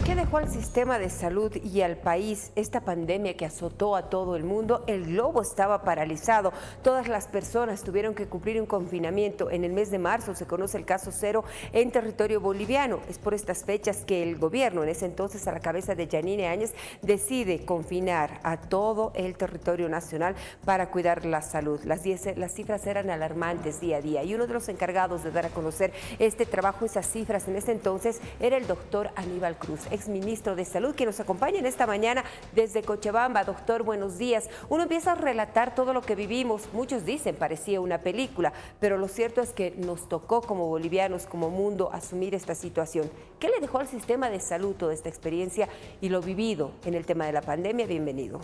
¿Qué dejó al sistema de salud y al país esta pandemia que azotó a todo el mundo? El globo estaba paralizado. Todas las personas tuvieron que cumplir un confinamiento. En el mes de marzo se conoce el caso cero en territorio boliviano. Es por estas fechas que el gobierno, en ese entonces a la cabeza de Yanine Áñez, decide confinar a todo el territorio nacional para cuidar la salud. Las cifras eran alarmantes día a día y uno de los encargados de dar a conocer este trabajo, esas cifras en ese entonces, era el doctor Aníbal Cruz, exministro de Salud, que nos acompaña en esta mañana desde Cochabamba. Doctor, buenos días. Uno empieza a relatar todo lo que vivimos. Muchos dicen parecía una película, pero lo cierto es que nos tocó como bolivianos, como mundo, asumir esta situación. ¿Qué le dejó al sistema de salud toda esta experiencia y lo vivido en el tema de la pandemia? Bienvenido.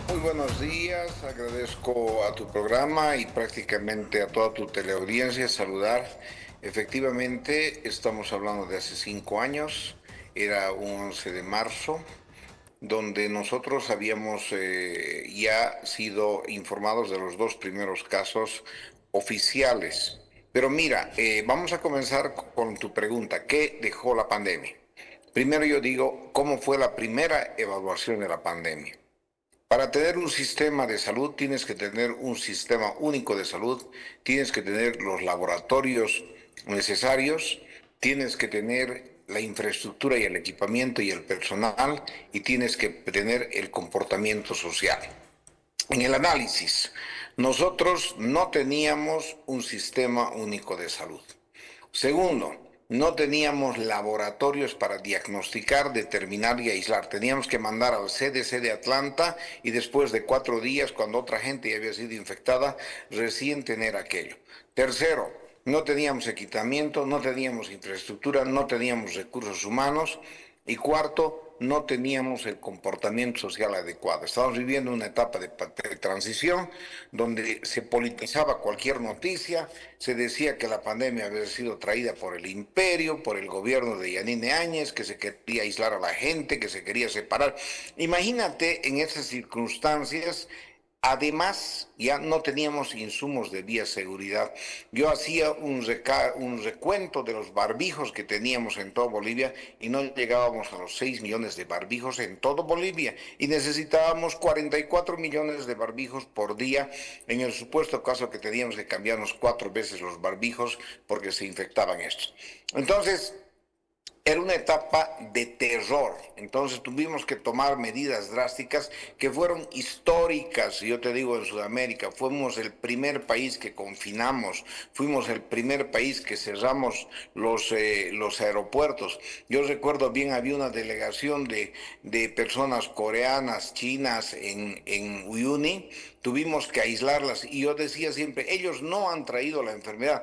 Muy buenos días, agradezco a tu programa y prácticamente a toda tu teleaudiencia saludar. Efectivamente, estamos hablando de hace 5 años, era un 11 de marzo, donde nosotros habíamos ya sido informados de los dos primeros casos oficiales. Pero mira, vamos a comenzar con tu pregunta, ¿qué dejó la pandemia? Primero yo digo, ¿cómo fue la primera evaluación de la pandemia? Para tener un sistema de salud tienes que tener un sistema único de salud, tienes que tener los laboratorios necesarios, tienes que tener la infraestructura y el equipamiento y el personal y tienes que tener el comportamiento social. En el análisis, nosotros no teníamos un sistema único de salud. Segundo, no teníamos laboratorios para diagnosticar, determinar y aislar. Teníamos que mandar al CDC de Atlanta y después de 4 días, cuando otra gente ya había sido infectada, recién tener aquello. Tercero, no teníamos equipamiento, no teníamos infraestructura, no teníamos recursos humanos. Y cuarto, no teníamos el comportamiento social adecuado. Estábamos viviendo una etapa de transición donde se politizaba cualquier noticia, se decía que la pandemia había sido traída por el imperio, por el gobierno de Yanine Áñez, que se quería aislar a la gente, que se quería separar. Imagínate en esas circunstancias. Además, ya no teníamos insumos de bioseguridad. Yo hacía un recuento de los barbijos que teníamos en toda Bolivia y no llegábamos a los 6 millones de barbijos en toda Bolivia y necesitábamos 44 millones de barbijos por día en el supuesto caso que teníamos que cambiarnos 4 veces los barbijos porque se infectaban estos. Entonces, era una etapa de terror, entonces tuvimos que tomar medidas drásticas que fueron históricas. Yo te digo, en Sudamérica fuimos el primer país que confinamos, fuimos el primer país que cerramos los aeropuertos. Yo recuerdo bien, había una delegación de personas coreanas, chinas en Uyuni. Tuvimos que aislarlas y yo decía siempre, ellos no han traído la enfermedad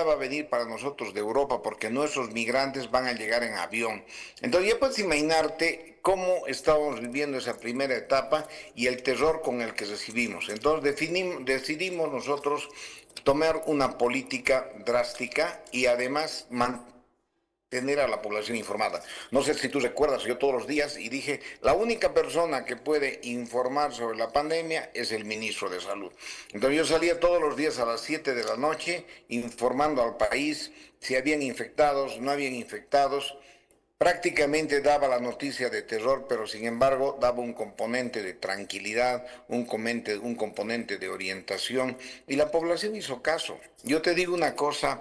va a venir para nosotros de Europa porque nuestros migrantes van a llegar en avión. Entonces ya puedes imaginarte cómo estábamos viviendo esa primera etapa y el terror con el que recibimos. Entonces decidimos nosotros tomar una política drástica y además tener a la población informada. No sé si tú recuerdas, yo todos los días y dije, la única persona que puede informar sobre la pandemia es el ministro de Salud. Entonces yo salía todos los días a las 7 de la noche informando al país si habían infectados, no habían infectados. Prácticamente daba la noticia de terror, pero sin embargo daba un componente de tranquilidad, un componente de orientación y la población hizo caso. Yo te digo una cosa,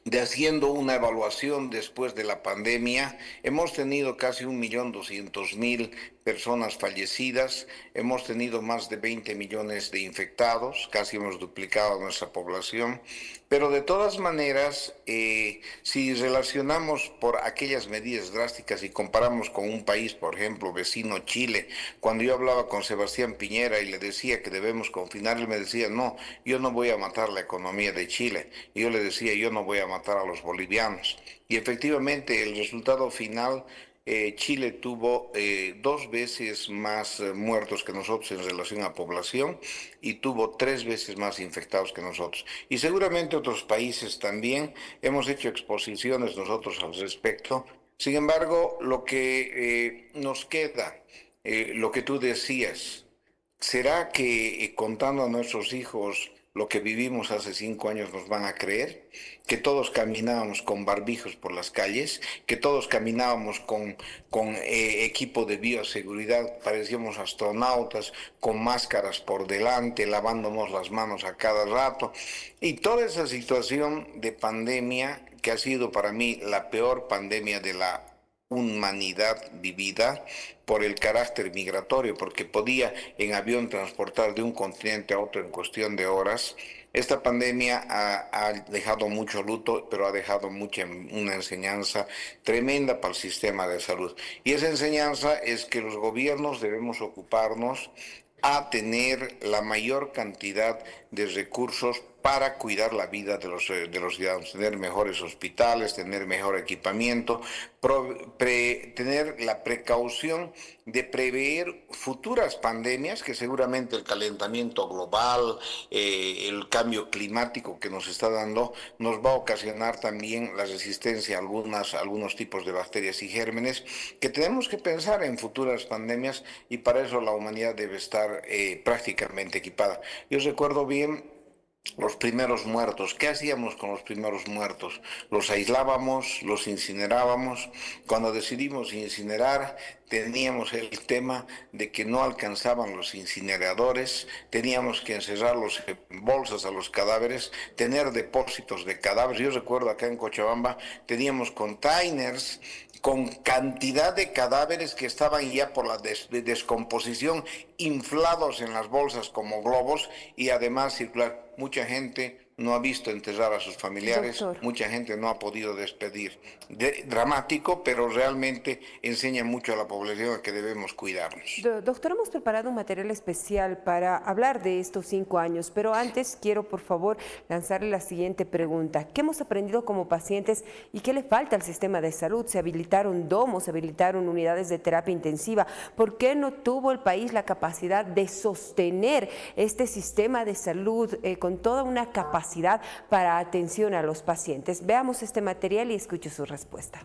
de haciendo una evaluación después de la pandemia, hemos tenido casi 1.200.000 personas fallecidas, hemos tenido más de 20 millones de infectados, casi hemos duplicado nuestra población, pero de todas maneras, si relacionamos por aquellas medidas drásticas y comparamos con un país, por ejemplo, vecino Chile, cuando yo hablaba con Sebastián Piñera y le decía que debemos confinar, él me decía, no, yo no voy a matar la economía de Chile, y yo le decía, yo no voy a matar a los bolivianos. Y efectivamente el resultado final, Chile tuvo 2 veces más muertos que nosotros en relación a población y tuvo 3 veces más infectados que nosotros. Y seguramente otros países también hemos hecho exposiciones nosotros al respecto. Sin embargo, lo que nos queda, lo que tú decías, ¿será que contando a nuestros hijos lo que vivimos hace 5 años nos van a creer, que todos caminábamos con barbijos por las calles, que todos caminábamos con equipo de bioseguridad, parecíamos astronautas, con máscaras por delante, lavándonos las manos a cada rato, y toda esa situación de pandemia que ha sido para mí la peor pandemia de la humanidad vivida por el carácter migratorio, porque podía en avión transportar de un continente a otro en cuestión de horas. Esta pandemia ha dejado mucho luto, pero ha dejado una enseñanza tremenda para el sistema de salud. Y esa enseñanza es que los gobiernos debemos ocuparnos a tener la mayor cantidad de recursos para cuidar la vida de los ciudadanos, tener mejores hospitales, tener mejor equipamiento, tener la precaución de prever futuras pandemias, que seguramente el calentamiento global, el cambio climático que nos está dando, nos va a ocasionar también la resistencia a algunos tipos de bacterias y gérmenes, que tenemos que pensar en futuras pandemias, y para eso la humanidad debe estar prácticamente equipada. Yo recuerdo bien los primeros muertos. ¿Qué hacíamos con los primeros muertos? Los aislábamos, los incinerábamos. Cuando decidimos incinerar, teníamos el tema de que no alcanzaban los incineradores, teníamos que encerrarlos en bolsas a los cadáveres, tener depósitos de cadáveres. Yo recuerdo acá en Cochabamba teníamos containers con cantidad de cadáveres que estaban ya por la descomposición, inflados en las bolsas como globos, y además circular. Mucha gente no ha visto enterrar a sus familiares, Doctor. mucha gente no ha podido despedir. Dramático, pero realmente enseña mucho a la población a que debemos cuidarnos. Doctor, hemos preparado un material especial para hablar de estos 5 años, pero antes quiero, por favor, lanzarle la siguiente pregunta. ¿Qué hemos aprendido como pacientes y qué le falta al sistema de salud? Se habilitaron domos, se habilitaron unidades de terapia intensiva. ¿Por qué no tuvo el país la capacidad de sostener este sistema de salud con toda una capacidad para atención a los pacientes? Veamos este material y escuche su respuesta.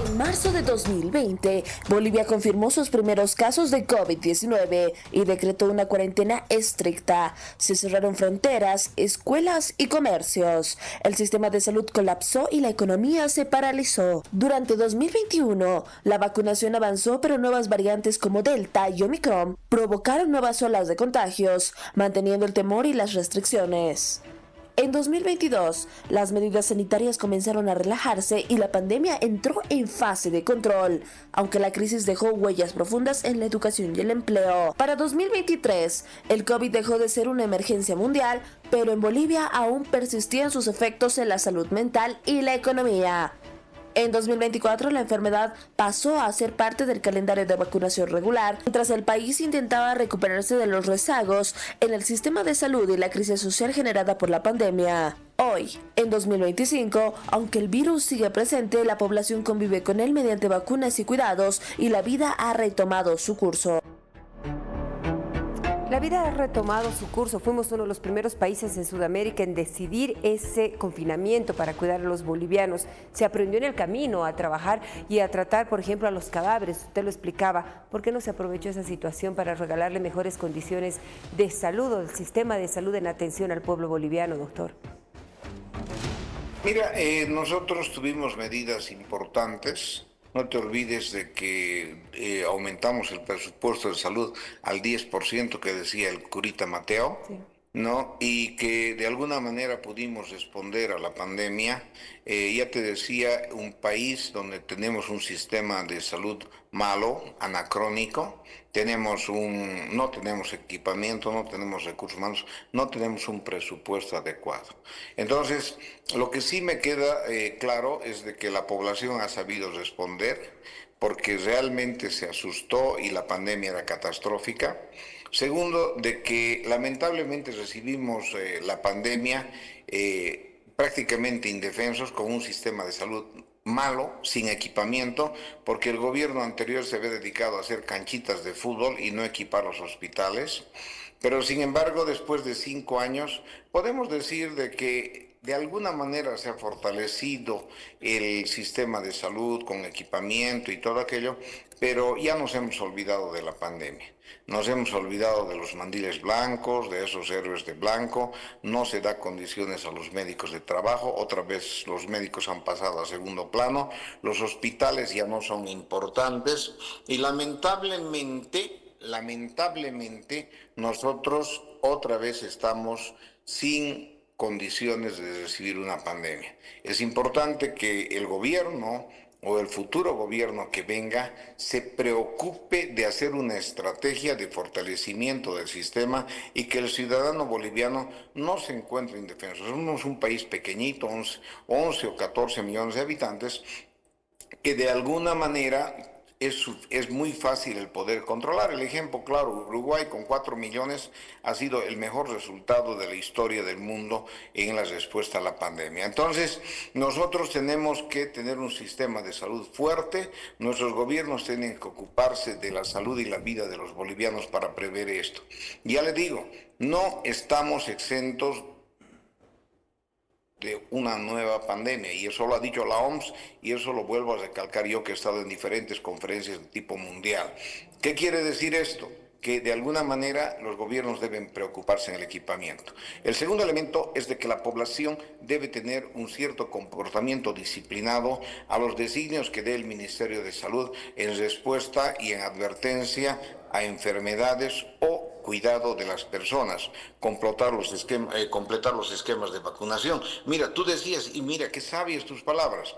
En marzo de 2020, Bolivia confirmó sus primeros casos de COVID-19 y decretó una cuarentena estricta. Se cerraron fronteras, escuelas y comercios. El sistema de salud colapsó y la economía se paralizó. Durante 2021, la vacunación avanzó, pero nuevas variantes como Delta y Omicron provocaron nuevas olas de contagios, manteniendo el temor y las restricciones. En 2022, las medidas sanitarias comenzaron a relajarse y la pandemia entró en fase de control, aunque la crisis dejó huellas profundas en la educación y el empleo. Para 2023, el COVID dejó de ser una emergencia mundial, pero en Bolivia aún persistían sus efectos en la salud mental y la economía. En 2024, la enfermedad pasó a ser parte del calendario de vacunación regular, mientras el país intentaba recuperarse de los rezagos en el sistema de salud y la crisis social generada por la pandemia. Hoy, en 2025, aunque el virus sigue presente, la población convive con él mediante vacunas y cuidados, y la vida ha retomado su curso. La vida ha retomado su curso. Fuimos uno de los primeros países en Sudamérica en decidir ese confinamiento para cuidar a los bolivianos. Se aprendió en el camino a trabajar y a tratar, por ejemplo, a los cadáveres. Usted lo explicaba. ¿Por qué no se aprovechó esa situación para regalarle mejores condiciones de salud o del sistema de salud en atención al pueblo boliviano, doctor? Mira, nosotros tuvimos medidas importantes. No te olvides de que aumentamos el presupuesto de salud al 10% que decía el curita Mateo, Sí. ¿no? Y que de alguna manera pudimos responder a la pandemia. Ya te decía, un país donde tenemos un sistema de salud malo, anacrónico, no tenemos equipamiento, no tenemos recursos humanos, no tenemos un presupuesto adecuado. Entonces, lo que sí me queda claro es de que la población ha sabido responder, porque realmente se asustó y la pandemia era catastrófica. Segundo, de que lamentablemente recibimos la pandemia prácticamente indefensos, con un sistema de salud malo, sin equipamiento, porque el gobierno anterior se había dedicado a hacer canchitas de fútbol y no equipar los hospitales. Pero sin embargo, después de 5 años, podemos decir de que de alguna manera se ha fortalecido el sistema de salud con equipamiento y todo aquello, pero ya nos hemos olvidado de la pandemia. Nos hemos olvidado de los mandiles blancos, de esos héroes de blanco, no se da condiciones a los médicos de trabajo, otra vez los médicos han pasado a segundo plano, los hospitales ya no son importantes y lamentablemente nosotros otra vez estamos sin condiciones de recibir una pandemia. Es importante que el gobierno o el futuro gobierno que venga se preocupe de hacer una estrategia de fortalecimiento del sistema y que el ciudadano boliviano no se encuentre indefenso. Somos un país pequeñito, 11 o 14 millones de habitantes, que de alguna manera es muy fácil el poder controlar. El ejemplo claro, Uruguay con 4 millones ha sido el mejor resultado de la historia del mundo en la respuesta a la pandemia. Entonces, nosotros tenemos que tener un sistema de salud fuerte, nuestros gobiernos tienen que ocuparse de la salud y la vida de los bolivianos para prever esto. Ya le digo, no estamos exentos de una nueva pandemia, y eso lo ha dicho la OMS, y eso lo vuelvo a recalcar yo que he estado en diferentes conferencias de tipo mundial. ¿Qué quiere decir esto? Que de alguna manera los gobiernos deben preocuparse en el equipamiento. El segundo elemento es de que la población debe tener un cierto comportamiento disciplinado a los designios que dé el Ministerio de Salud en respuesta y en advertencia a enfermedades o cuidado de las personas, completar los esquemas de vacunación. Mira, tú decías, y mira, qué sabias tus palabras,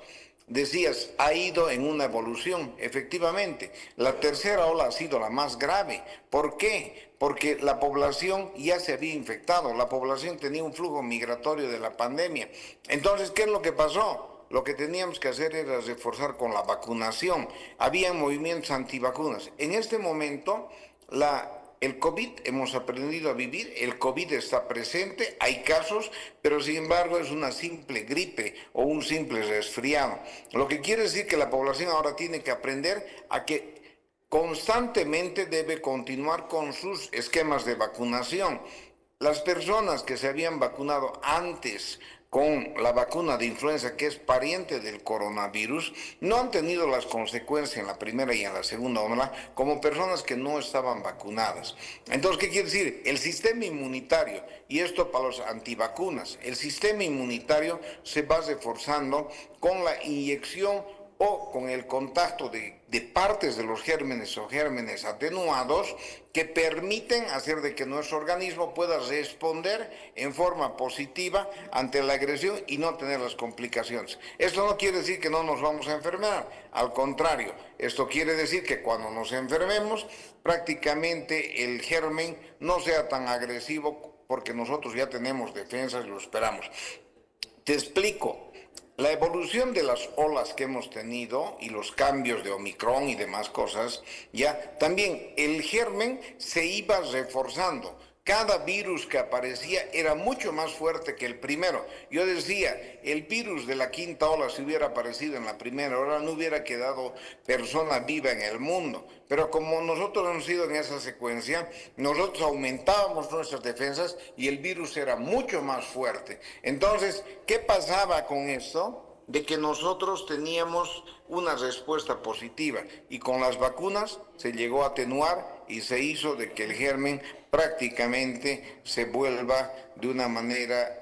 decías, ha ido en una evolución, efectivamente. La tercera ola ha sido la más grave. ¿Por qué? Porque la población ya se había infectado, la población tenía un flujo migratorio de la pandemia. Entonces, ¿qué es lo que pasó? Lo que teníamos que hacer era reforzar con la vacunación. Había movimientos antivacunas. En este momento, el COVID hemos aprendido a vivir, el COVID está presente, hay casos, pero sin embargo es una simple gripe o un simple resfriado. Lo que quiere decir que la población ahora tiene que aprender a que constantemente debe continuar con sus esquemas de vacunación. Las personas que se habían vacunado antes con la vacuna de influenza, que es pariente del coronavirus, no han tenido las consecuencias en la primera y en la segunda ola como personas que no estaban vacunadas. Entonces, ¿qué quiere decir? El sistema inmunitario, y esto para los antivacunas, el sistema inmunitario se va reforzando con la inyección o con el contacto de partes de los gérmenes o gérmenes atenuados que permiten hacer de que nuestro organismo pueda responder en forma positiva ante la agresión y no tener las complicaciones. Esto no quiere decir que no nos vamos a enfermar, al contrario, esto quiere decir que cuando nos enfermemos, prácticamente el germen no sea tan agresivo porque nosotros ya tenemos defensas y lo esperamos. Te explico. La evolución de las olas que hemos tenido y los cambios de Omicron y demás cosas, ya también el germen se iba reforzando. Cada virus que aparecía era mucho más fuerte que el primero. Yo decía, el virus de la quinta ola, si hubiera aparecido en la primera ola, no hubiera quedado persona viva en el mundo. Pero como nosotros hemos ido en esa secuencia, nosotros aumentábamos nuestras defensas y el virus era mucho más fuerte. Entonces, ¿qué pasaba con esto? De que nosotros teníamos una respuesta positiva y con las vacunas se llegó a atenuar y se hizo de que el germen prácticamente se vuelva de una manera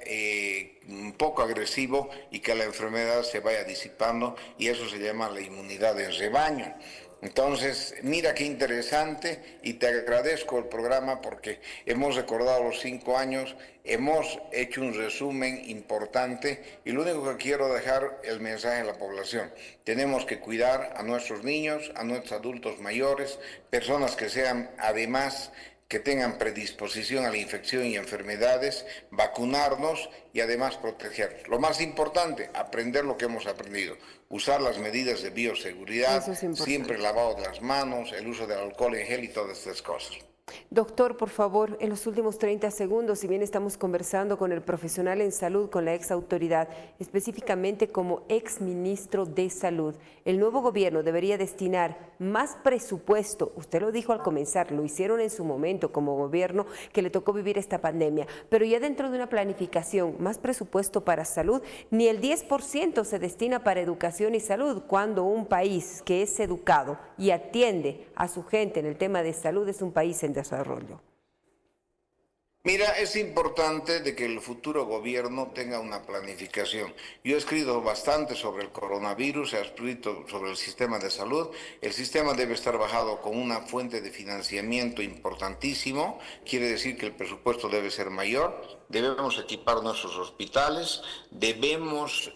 un poco agresivo y que la enfermedad se vaya disipando, y eso se llama la inmunidad de rebaño. Entonces, mira qué interesante, y te agradezco el programa porque hemos recordado los 5 años, hemos hecho un resumen importante, y lo único que quiero dejar el mensaje a la población: tenemos que cuidar a nuestros niños, a nuestros adultos mayores, personas que sean además que tengan predisposición a la infección y enfermedades, vacunarnos y además protegernos. Lo más importante, aprender lo que hemos aprendido, usar las medidas de bioseguridad, siempre lavado de las manos, el uso del alcohol en gel y todas estas cosas. Doctor, por favor, en los últimos 30 segundos, si bien estamos conversando con el profesional en salud, con la ex autoridad, específicamente como ex ministro de Salud, el nuevo gobierno debería destinar más presupuesto, usted lo dijo al comenzar, lo hicieron en su momento como gobierno que le tocó vivir esta pandemia, pero ya dentro de una planificación, más presupuesto para salud, ni el 10% se destina para educación y salud, cuando un país que es educado y atiende a su gente en el tema de salud es un país en desarrollo. Mira, es importante de que el futuro gobierno tenga una planificación. Yo he escrito bastante sobre el coronavirus, he escrito sobre el sistema de salud. El sistema debe estar bajado con una fuente de financiamiento importantísimo, quiere decir que el presupuesto debe ser mayor. Debemos equipar nuestros hospitales, debemos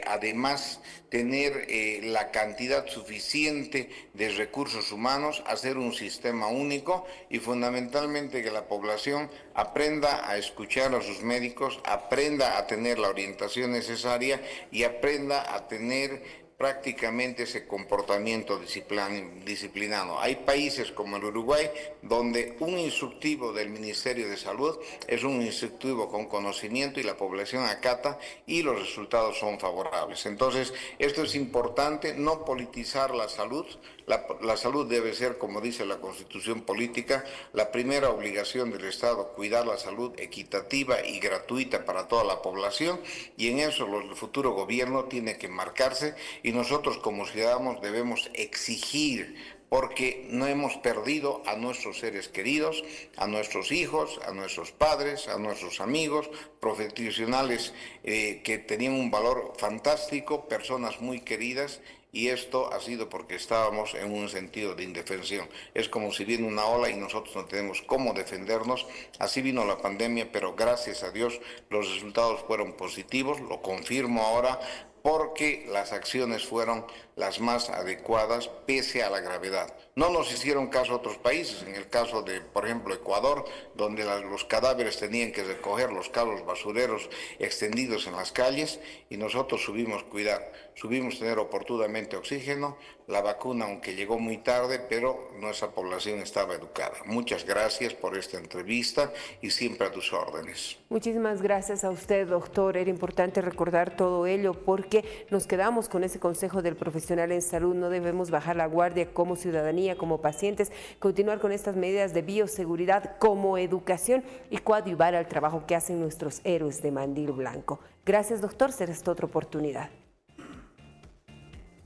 además tener la cantidad suficiente de recursos humanos, hacer un sistema único y fundamentalmente que la población aprenda a escuchar a sus médicos, aprenda a tener la orientación necesaria y aprenda a tener prácticamente ese comportamiento disciplinado. Hay países como el Uruguay donde un instructivo del Ministerio de Salud es un instructivo con conocimiento y la población acata y los resultados son favorables. Entonces, esto es importante, no politizar la salud. La salud debe ser, como dice la Constitución política, la primera obligación del Estado, cuidar la salud equitativa y gratuita para toda la población, y en eso el futuro gobierno tiene que marcarse y nosotros como ciudadanos debemos exigir, porque no hemos perdido a nuestros seres queridos, a nuestros hijos, a nuestros padres, a nuestros amigos, profesionales que tenían un valor fantástico, personas muy queridas, y esto ha sido porque estábamos en un sentido de indefensión. Es como si viene una ola y nosotros no tenemos cómo defendernos. Así vino la pandemia, pero gracias a Dios los resultados fueron positivos, lo confirmo ahora, porque las acciones fueron las más adecuadas pese a la gravedad. No nos hicieron caso otros países, en el caso de, por ejemplo, Ecuador, donde los cadáveres tenían que recoger los carros basureros extendidos en las calles, y nosotros subimos cuidar, subimos tener oportunamente oxígeno, la vacuna aunque llegó muy tarde, pero nuestra población estaba educada. Muchas gracias por esta entrevista y siempre a tus órdenes. Muchísimas gracias a usted, doctor. Era importante recordar todo ello porque nos quedamos con ese consejo del profesional en salud. No debemos bajar la guardia como ciudadanía, como pacientes, continuar con estas medidas de bioseguridad como educación y coadyuvar al trabajo que hacen nuestros héroes de mandil blanco. Gracias, doctor. Será esta otra oportunidad.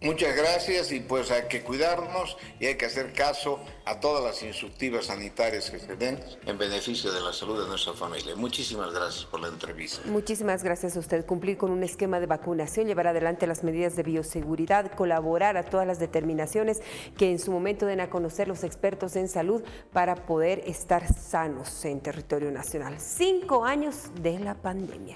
Muchas gracias, y pues hay que cuidarnos y hay que hacer caso a todas las instructivas sanitarias que se den en beneficio de la salud de nuestra familia. Muchísimas gracias por la entrevista. Muchísimas gracias a usted. Cumplir con un esquema de vacunación, llevar adelante las medidas de bioseguridad, colaborar a todas las determinaciones que en su momento den a conocer los expertos en salud para poder estar sanos en territorio nacional. 5 años de la pandemia.